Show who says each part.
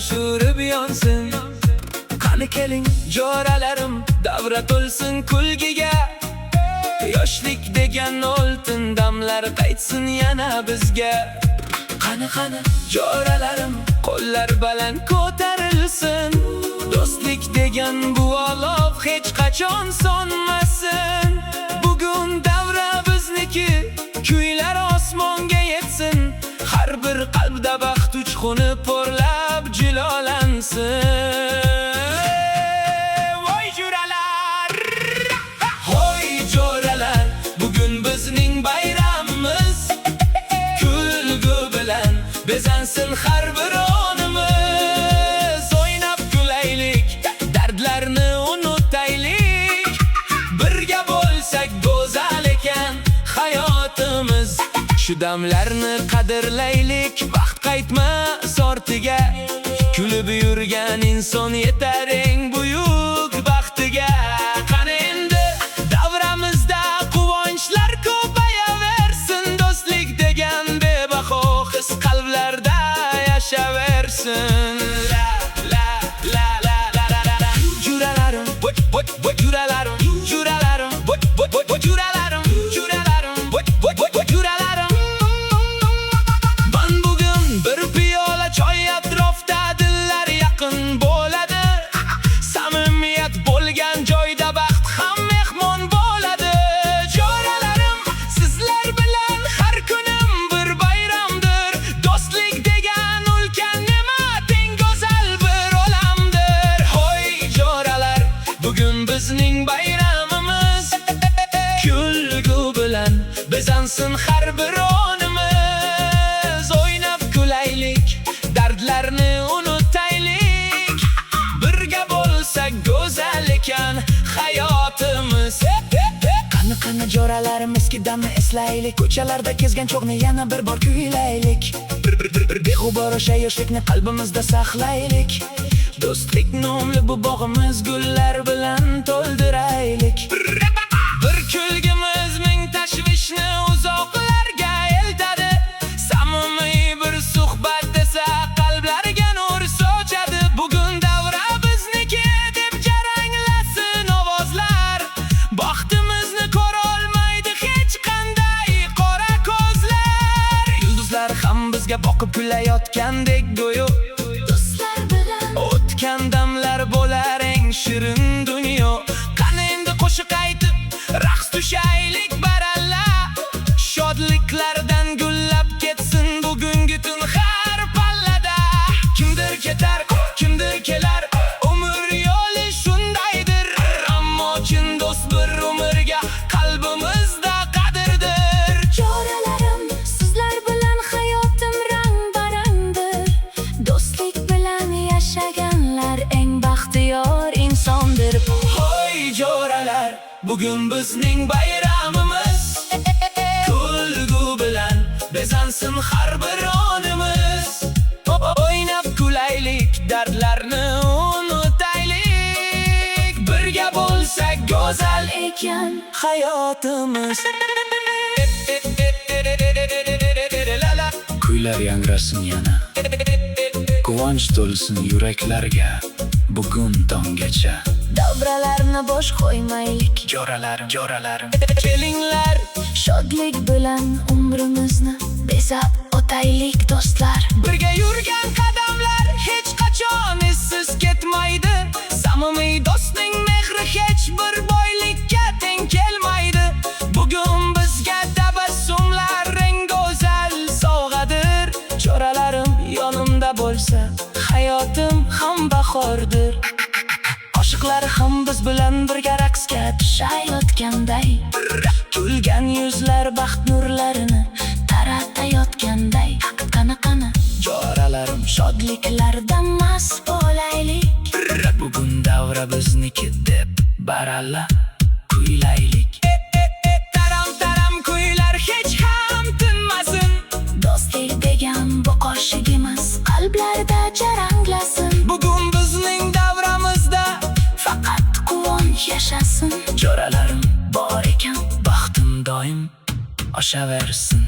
Speaker 1: sho'rib yonsin. Qani keling jo'ralarim, davra to'lsin kulgiga. Yoshlik degan oltin damlar qaytsin yana bizga. Qani jo'ralarim, qo'llar baland ko'tarilsin. Do'stlik degan bu olov hech qachon so'nmasin. Bugun davra bizniki, kuylar osmonga yetsin. Har bir qalbda baxt uchquni porlab jilolansin. Voy jo'ralar, hoy jo'ralar, bugun bizning bayramimiz. Kulgu bilan bezansin har bir onimiz. O'ynab kulaylik, dardlarni unutaylik. Birga bo'lsak go'zal ekan hayotimiz. Shu damlarni qadrlaylik, vaqt qaytmas ortiga. Kulib yurgan inson yetar eng buyuk baxtiga. Qani endi davramizda quvonchlar ko'payaversin. Do'stlik degan bebaho his qalblarda yashaversin. Jo'ralarim, jo'ralarim, jo'ralarim, jo'ralarim, jo'ralarim. Man bugun bir piyola choy atrofda dillar yaqin bo'ladi. Samimiyat bo'lgan joyda baxt ham mehmon bo'ladi. Jo'ralarim, sizlar bilan har kunim bir bayramdir. Do'stlik degan ulkan ne'mat, eng go'zal bir olamdir. Hoy jo'ralar, bugun bizning bayramimiz. Kulgu bilan bezansin har bir onimiz. O'ynab kulaylik, dardlarni unutaylik. Birga bo'lsak go'zal ekan hayotimiz. Qani jo'ralarim, eski damni eslaylik. Ko'chalarda kezgan cho'g'ni yana bir bor kuylaylik. Bir beg'ubor o'sha yoshlikni qalbimizda saqlaylik. Do'stlik nomli bu bog'imiz gullar bilan to'ldiraylik. Bir kulgimiz ming tashvishni uzoqlarga eltadi. Samimiy bir suhbat esa qalblarga nur sochadi. Bugun davra bizniki deb jaranglasin ovozlar. Baxtimizni ko'rolmaydi hech qanday qora ko'zlar. Yulduzlar ham bizga boqib kulayotgandek go'yo. Do'stlar bilan o'tgan damlar bo'lar eng shirin dunyo. Qani endi qo'shiq aytib raqs tushaylik baralla. Shodliklardan gullab ketsin bugungi tun har pallada. Kimdir ketar, kimdir kelar, umr yo'li shundaydir. Ammo chin do'st bir umrga qalbimizda qadrdir.
Speaker 2: Jo'ralarim, sizlar bilan hayotim rang-barangdir. Do'stlik bilan yashaganlar eng baxtiyor insondir.
Speaker 1: Hoy jo'ralar, bugun bizning bayramimiz. Kulgu bilan bezansin har bir onimiz. O'ynab kulaylik, dardlarni unutaylik. Birga bo'lsak go'zal
Speaker 2: Ekan
Speaker 1: hayotimiz.
Speaker 3: Kuylar yangrasin yana, quvonch to'lsin yuraklarga. Bugun tonggacha
Speaker 2: davralarni bosh qo'ymaylik.
Speaker 3: jo'ralarim,
Speaker 1: Kelinglar,
Speaker 2: Shodlik bilan umrimizni bezab o'taylik do'stlar.
Speaker 1: birga yurgan qadamlar hech qachon izsiz ketmaydi. Samimiy do'stning mehri hech bir boylikka teng kelmaydi. Bugun bizga tabassumlar eng go'zal sovg'adir. Jo'ralarim yonimda bo'lsa, hayotim ham bahordir. Oshiqlar ham biz bilan birga raqsga tushayotganday. Kulgan yuzlar baxt nurlarini taratayotganday. Qani
Speaker 3: jo'ralarim,
Speaker 1: shodliklardan mast bo'laylik.
Speaker 3: bugun davra bizniki deb baralla kuylaylik.
Speaker 1: Taram kuylar hech ham tinmasin.
Speaker 2: Do'stlik degan bu qo'shigimiz qalblarda jaranglasin.
Speaker 1: Bugun bizning davramizda
Speaker 2: Faqat quvonch yashasin.
Speaker 3: Jo'ralarim,
Speaker 2: Bor ekan
Speaker 3: baxtim doim oshaversin.